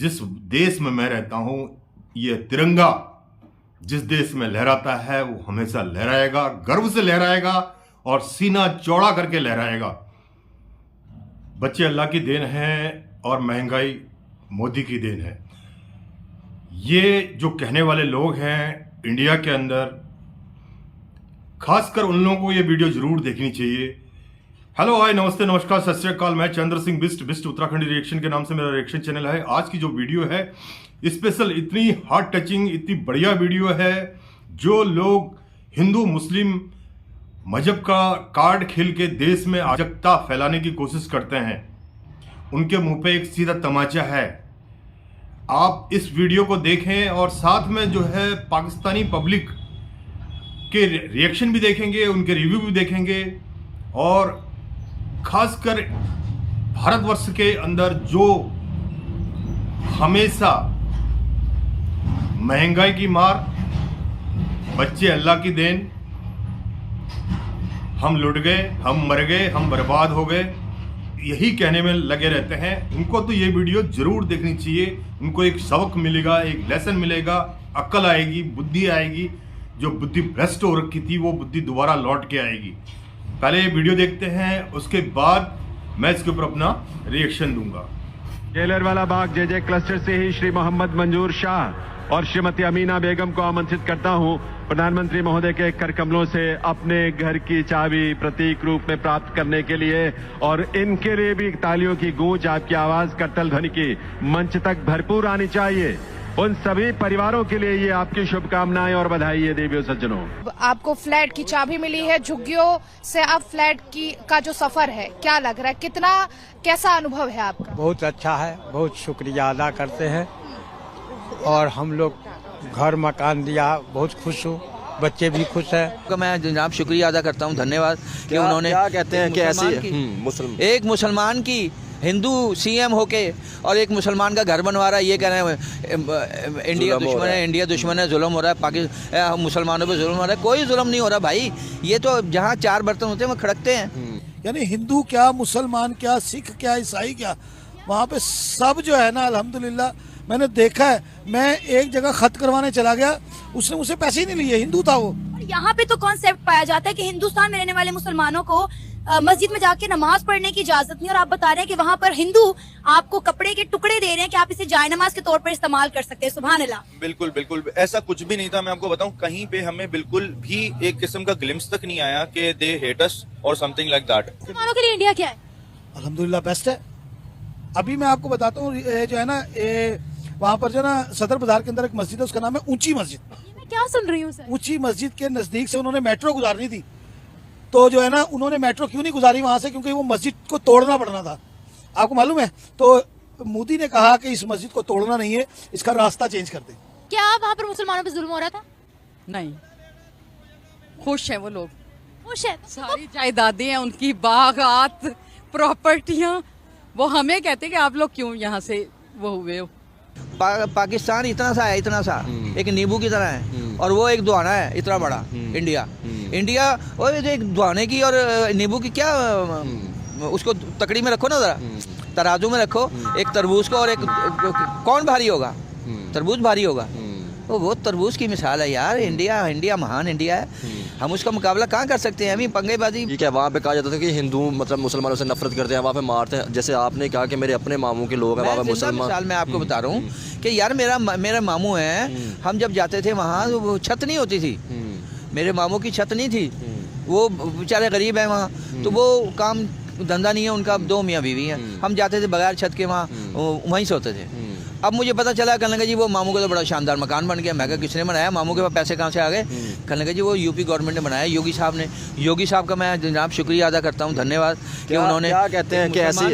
जिस देश में मैं रहता हूं, ये तिरंगा जिस देश में लहराता है वो हमेशा लहराएगा, गर्व से लहराएगा और सीना चौड़ा करके लहराएगा। बच्चे अल्लाह की देन है और महंगाई मोदी की देन है। ये जो कहने वाले लोग हैं इंडिया के अंदर, खासकर उन लोगों को ये वीडियो जरूर देखनी चाहिए। हेलो, हाय, नमस्ते, नमस्कार, सत श्री अकाल। मैं चंद्र सिंह बिस्ट उत्तराखंडी रिएक्शन के नाम से मेरा रिएक्शन चैनल है। आज की जो वीडियो है स्पेशल, इतनी हार्ट टचिंग, इतनी बढ़िया वीडियो है। जो लोग हिंदू मुस्लिम मजहब का कार्ड खेल के देश में अराजकता फैलाने की कोशिश करते हैं, उनके मुंह पे एक सीधा तमाचा है। आप इस वीडियो को देखें और साथ में जो है पाकिस्तानी पब्लिक के रिएक्शन भी देखेंगे, उनके रिव्यू भी देखेंगे और खासकर भारतवर्ष के अंदर जो हमेशा महंगाई की मार, बच्चे अल्लाह की देन, हम लुट गए, हम मर गए, हम बर्बाद हो गए, यही कहने में लगे रहते हैं। उनको तो ये वीडियो जरूर देखनी चाहिए। उनको एक सबक मिलेगा, एक लेसन मिलेगा, अक्ल आएगी, बुद्धि आएगी। जो बुद्धि भ्रष्ट हो रखी थी वो बुद्धि दोबारा लौट के आएगी। पहले ये वीडियो देखते हैं, उसके बाद मैं इसके ऊपर अपना रिएक्शन दूंगा। गेलरवाला बाग जेजे क्लस्टर से ही श्री मोहम्मद मंजूर शाह और श्रीमती अमीना बेगम को आमंत्रित करता हूं प्रधानमंत्री महोदय के कर कमलों से अपने घर की चाबी प्रतीक रूप में प्राप्त करने के लिए, और इनके लिए भी तालियों की गूंज, आपकी आवाज करतल ध्वनि की मंच तक भरपूर आनी चाहिए। उन सभी परिवारों के लिए ये आपकी शुभकामनाएं और बधाई है। देवियों सज्जनों, आपको फ्लैट की चाबी मिली है। झुग्गियों से अब फ्लैट का जो सफर है, क्या लग रहा है, कैसा अनुभव है आपका? बहुत अच्छा है, बहुत शुक्रिया अदा करते हैं। और हम लोग घर मकान दिया, बहुत खुश हूँ, बच्चे भी खुश हैं। मैं जनाब शुक्रिया अदा करता हूँ, धन्यवाद कि उन्होंने क्या कहते हैं कि ऐसी एक मुसलमान की हिंदू सीएम होके और एक मुसलमान का घर बनवा रहा है। ये कह रहे हैं इंडिया दुश्मन है, इंडिया दुश्मन है, जुल्म हो रहा है, पाकिस्तान मुसलमानों पे जुल्म हो रहा है। कोई जुल्म नहीं हो रहा भाई। ये तो जहाँ चार बर्तन होते हैं वो खड़कते हैं। यानी हिंदू क्या, मुसलमान क्या, सिख क्या, ईसाई क्या, वहाँ पे सब जो है ना, अल्हम्दुलिल्लाह मैंने देखा है। मैं एक जगह खत करवाने चला गया, उसने मुझसे पैसे ही नहीं लिए, हिंदू था वो। यहाँ पे तो कॉन्सेप्ट पाया जाता है कि हिंदुस्तान में रहने वाले मुसलमानों को मस्जिद में जाके नमाज पढ़ने की इजाजत नहीं, और आप बता रहे हैं कि वहाँ पर हिंदू आपको कपड़े के टुकड़े दे रहे हैं कि आप इसे जायनमाज के तौर पर इस्तेमाल कर सकते हैं। सुभान अल्लाह। बिल्कुल बिल्कुल ऐसा कुछ भी नहीं था। मैं आपको बताऊं, कहीं पे हमें बिल्कुल भी एक किस्म का ग्लिम्स तक नहीं आया कि दे हेट अस और समथिंग लाइक दैट। मुसलमानों के लिए इंडिया क्या है? अल्हम्दुलिल्लाह बेस्ट है। अभी मैं आपको बताता हूँ, जो है ना, वहाँ पर जो ना सदर बाजार के अंदर एक मस्जिद है, उसका नाम है ऊंची मस्जिद। मैं क्या सुन रही हूँ सर? ऊंची मस्जिद के नजदीक से उन्होंने मेट्रो गुजारनी थी, तो जो है ना उन्होंने मेट्रो क्यों नहीं गुजारी वहां से, क्योंकि वो मस्जिद को तोड़ना पड़ना था। आपको मालूम है? तो मोदी ने कहा कि इस मस्जिद को तोड़ना नहीं है, इसका रास्ता चेंज कर दे। क्या वहाँ पर मुसलमानों पे जुल्म हो रहा था? नहीं, खुश है वो लोग, खुश है। सारी जायदादें हैं उनकी, बागात, प्रॉपर्टियां। वो हमें कहते हैं कि आप लोग क्यों यहाँ से वो हुए हो। पाकिस्तान इतना सा है, इतना सा एक नींबू की तरह है, और वो एक दुआना है इतना बड़ा। इंडिया और एक दुआने की और नींबू की क्या, उसको तकड़ी में रखो ना, जरा तराजू में रखो। एक तरबूज को और एक कौन भारी होगा? तरबूज भारी होगा। तो वो तरबूज की मिसाल है यार। इंडिया महान इंडिया है। हम उसका मुकाबला कहाँ कर सकते हैं? अभी पंगेबाजी। ठीक है, वहाँ पे कहा जाता था कि हिंदू मतलब मुसलमानों से नफरत करते हैं, वहाँ पे मारते हैं। जैसे आपने कहा कि मेरे अपने मामू के लोग हैं वहाँ पे मुसलमान। मिसाल मैं आपको बता रहा हूँ कि यार मेरा मामू है। हम जब जाते थे वहाँ, वो छत नहीं होती थी, मेरे मामू की छत नहीं थी। वो बेचारे गरीब है वहाँ, तो वो काम धंधा नहीं है उनका, 2 मियाँ बीवी हैं। हम जाते थे बगैर छत के, वहाँ वहीं सोते थे। अब मुझे पता चला, कहने लगा जी वो मामू का तो बड़ा शानदार मकान बन गया। मैं कहा किसने बनाया? मामू के पास पैसे कहाँ से आ गए? कहने लगा जी वो यूपी गवर्नमेंट ने बनाया, योगी साहब ने। योगी साहब का मैं जनाब शुक्रिया अदा करता हूँ, धन्यवाद कि उन्होंने क्या कहते हैं कि ऐसी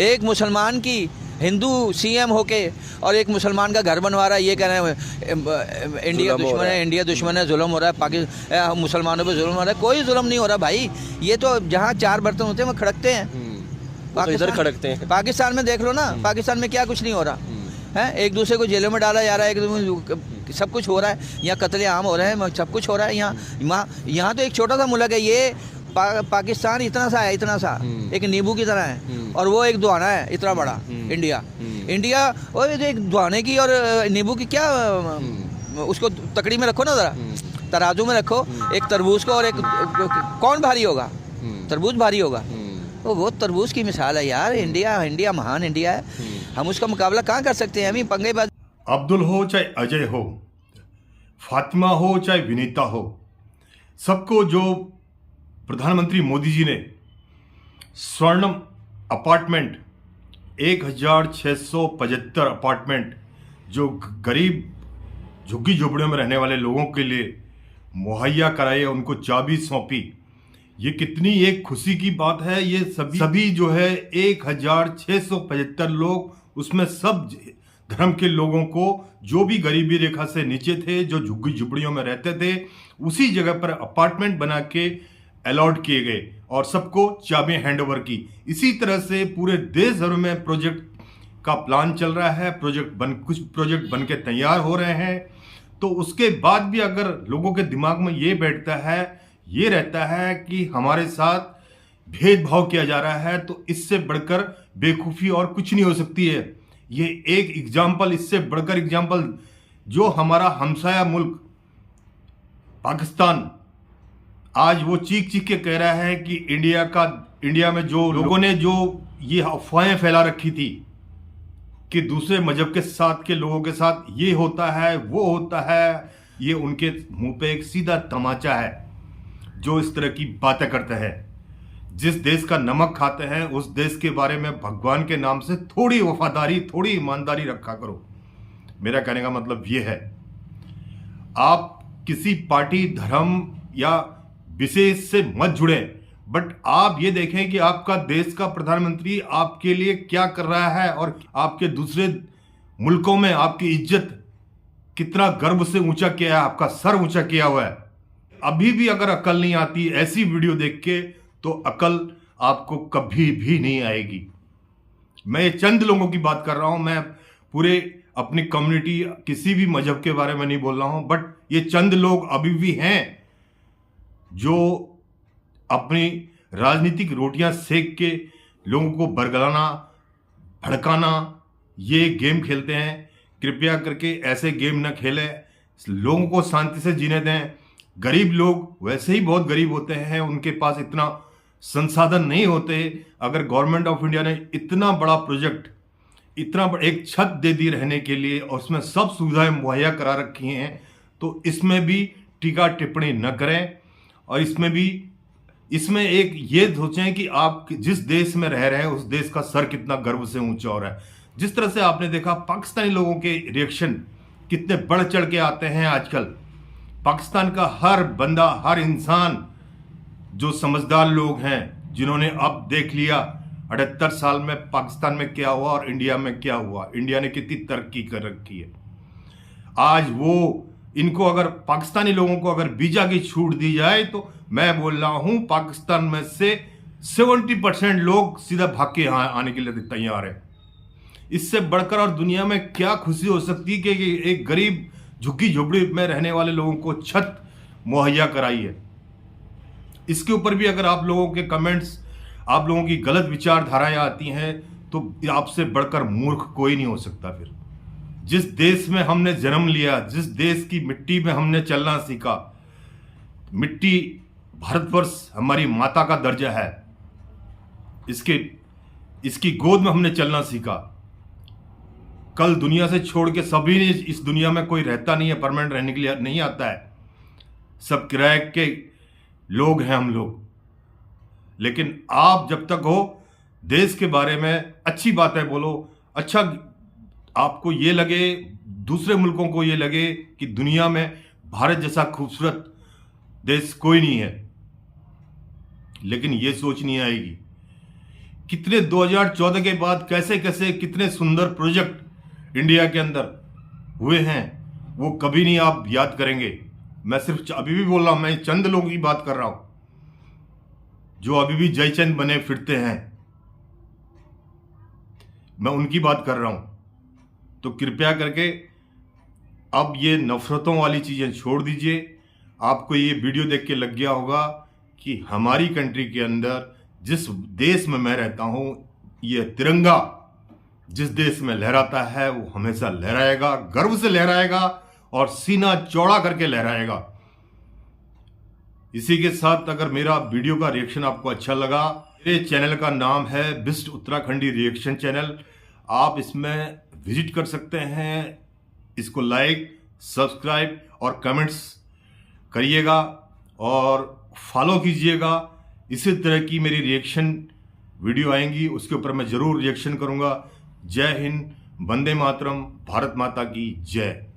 एक मुसलमान की हिंदू सीएम होके और एक मुसलमान का घर बनवा रहा है। ये कह रहे हैं इंडिया दुश्मन है, इंडिया दुश्मन है, जुल्म हो रहा है, पाकिस्तान मुसलमानों पे जुल्म हो रहा है। कोई जुल्म नहीं हो रहा भाई। ये तो जहाँ चार बर्तन होते हैं वो खड़कते हैं। इधर खड़कते हैं। पाकिस्तान में देख लो ना, पाकिस्तान में क्या कुछ नहीं हो रहा है। एक दूसरे को जेलों में डाला जा रहा है, एक दूसरे सब कुछ हो रहा है। यहाँ कत्ले आम हो रहे हैं, सब कुछ हो रहा है। यहाँ तो एक छोटा सा मुल्क है ये। पाकिस्तान इतना सा है, इतना सा एक नींबू की तरह है, और वो एक दुआना है इतना बड़ा इंडिया। इंडिया और ये एक दुआने की और नींबू की क्या उसको तकड़ी में रखो ना, जरा तराजू में रखो, एक तरबूज को और एक कौन भारी होगा? तरबूज भारी होगा। तो वो तरबूज की मिसाल है यार। इंडिया महान इंडिया है, हम उसका मुकाबला कहाँ कर सकते हैं? हम ही पंगेबाज। अब्दुल हो चाहे अजय हो, फातिमा हो चाहे विनीता हो, सबको जो प्रधानमंत्री मोदी जी ने स्वर्णम अपार्टमेंट 1675 अपार्टमेंट जो गरीब झुग्गी झोपड़ियों में रहने वाले लोगों के लिए मुहैया कराए, उनको चाबी सौंपी, ये कितनी एक खुशी की बात है। ये सभी जो है 1675 लोग, उसमें सब धर्म के लोगों को, जो भी गरीबी रेखा से नीचे थे, जो झुग्गी झुपड़ियों में रहते थे, उसी जगह पर अपार्टमेंट बना के अलॉट किए गए और सबको चाबियां हैंडओवर की। इसी तरह से पूरे देश भर में प्रोजेक्ट का प्लान चल रहा है, कुछ प्रोजेक्ट बन के तैयार हो रहे हैं। तो उसके बाद भी अगर लोगों के दिमाग में ये बैठता है, ये रहता है कि हमारे साथ भेदभाव किया जा रहा है, तो इससे बढ़कर बेवकूफ़ी और कुछ नहीं हो सकती है। ये एक एग्जाम्पल, इससे बढ़कर एग्जाम्पल जो हमारा हमसाया मुल्क पाकिस्तान, आज वो चीख चीख के कह रहा है कि इंडिया में जो लोगों ने जो ये अफवाहें फैला रखी थी कि दूसरे मजहब के साथ के लोगों के साथ ये होता है वो होता है, ये उनके मुंह पे एक सीधा तमाचा है जो इस तरह की बातें करते हैं। जिस देश का नमक खाते हैं उस देश के बारे में भगवान के नाम से थोड़ी वफादारी, थोड़ी ईमानदारी रखा करो। मेरा कहने का मतलब ये है, आप किसी पार्टी, धर्म या विशेष से मत जुड़े, बट आप ये देखें कि आपका देश का प्रधानमंत्री आपके लिए क्या कर रहा है और आपके दूसरे मुल्कों में आपकी इज्जत कितना गर्व से ऊंचा किया है, आपका सर ऊंचा किया हुआ है। अभी भी अगर अकल नहीं आती ऐसी वीडियो देख के, तो अकल आपको कभी भी नहीं आएगी। मैं ये चंद लोगों की बात कर रहा हूं, मैं पूरे अपनी कम्युनिटी, किसी भी मजहब के बारे में नहीं बोल रहा हूं, बट ये चंद लोग अभी भी हैं जो अपनी राजनीतिक रोटियां सेक के लोगों को बरगलाना, भड़काना, ये गेम खेलते हैं। कृपया करके ऐसे गेम न खेलें, लोगों को शांति से जीने दें। गरीब लोग वैसे ही बहुत गरीब होते हैं, उनके पास इतना संसाधन नहीं होते। अगर गवर्नमेंट ऑफ इंडिया ने इतना बड़ा प्रोजेक्ट, इतना बड़ा एक छत दे दी रहने के लिए और उसमें सब सुविधाएं मुहैया करा रखी हैं, तो इसमें भी टीका टिप्पणी न करें। और इसमें एक ये सोचें कि आप जिस देश में रह रहे हैं उस देश का सर कितना गर्व से ऊंचा हो रहा है। जिस तरह से आपने देखा पाकिस्तानी लोगों के रिएक्शन कितने बढ़ चढ़ के आते हैं आजकल। पाकिस्तान का हर बंदा, हर इंसान, जो समझदार लोग हैं, जिन्होंने अब देख लिया 78 साल में पाकिस्तान में क्या हुआ और इंडिया में क्या हुआ, इंडिया ने कितनी तरक्की कर रखी है। आज वो इनको अगर पाकिस्तानी लोगों को अगर वीजा की छूट दी जाए, तो मैं बोल रहा हूं पाकिस्तान में से 70% लोग सीधा भाग के यहाँ आने के लिए तैयार है। इससे बढ़कर और दुनिया में क्या खुशी हो सकती है कि एक गरीब झुग्गी झोपड़ी में रहने वाले लोगों को छत मुहैया कराई है। इसके ऊपर भी अगर आप लोगों के कमेंट्स, आप लोगों की गलत विचारधाराएं आती हैं, तो आपसे बढ़कर मूर्ख कोई नहीं हो सकता। फिर जिस देश में हमने जन्म लिया, जिस देश की मिट्टी में हमने चलना सीखा, मिट्टी भारतवर्ष हमारी माता का दर्जा है, इसकी गोद में हमने चलना सीखा। कल दुनिया से छोड़ के सभी ने, इस दुनिया में कोई रहता नहीं है, परमानेंट रहने के लिए नहीं आता है, सब किराए के लोग हैं हम लोग। लेकिन आप जब तक हो, देश के बारे में अच्छी बातें बोलो। अच्छा आपको ये लगे, दूसरे मुल्कों को ये लगे कि दुनिया में भारत जैसा खूबसूरत देश कोई नहीं है, लेकिन ये सोच नहीं आएगी कितने 2014 के बाद कैसे कैसे कितने सुंदर प्रोजेक्ट इंडिया के अंदर हुए हैं, वो कभी नहीं आप याद करेंगे। मैं सिर्फ अभी भी बोल रहा हूं, मैं चंद लोगों की बात कर रहा हूं जो अभी भी जयचंद बने फिरते हैं, मैं उनकी बात कर रहा हूं। तो कृपया करके अब ये नफरतों वाली चीजें छोड़ दीजिए। आपको ये वीडियो देख के लग गया होगा कि हमारी कंट्री के अंदर, जिस देश में मैं रहता हूं, ये तिरंगा जिस देश में लहराता है वो हमेशा लहराएगा, गर्व से लहराएगा और सीना चौड़ा करके लहराएगा। इसी के साथ अगर मेरा वीडियो का रिएक्शन आपको अच्छा लगा, मेरे चैनल का नाम है बिस्ट उत्तराखंडी रिएक्शन चैनल। आप इसमें विजिट कर सकते हैं, इसको लाइक, सब्सक्राइब और कमेंट्स करिएगा और फॉलो कीजिएगा। इसी तरह की मेरी रिएक्शन वीडियो आएंगी, उसके ऊपर मैं जरूर रिएक्शन करूंगा। जय हिंद, वंदे मातरम, भारत माता की जय।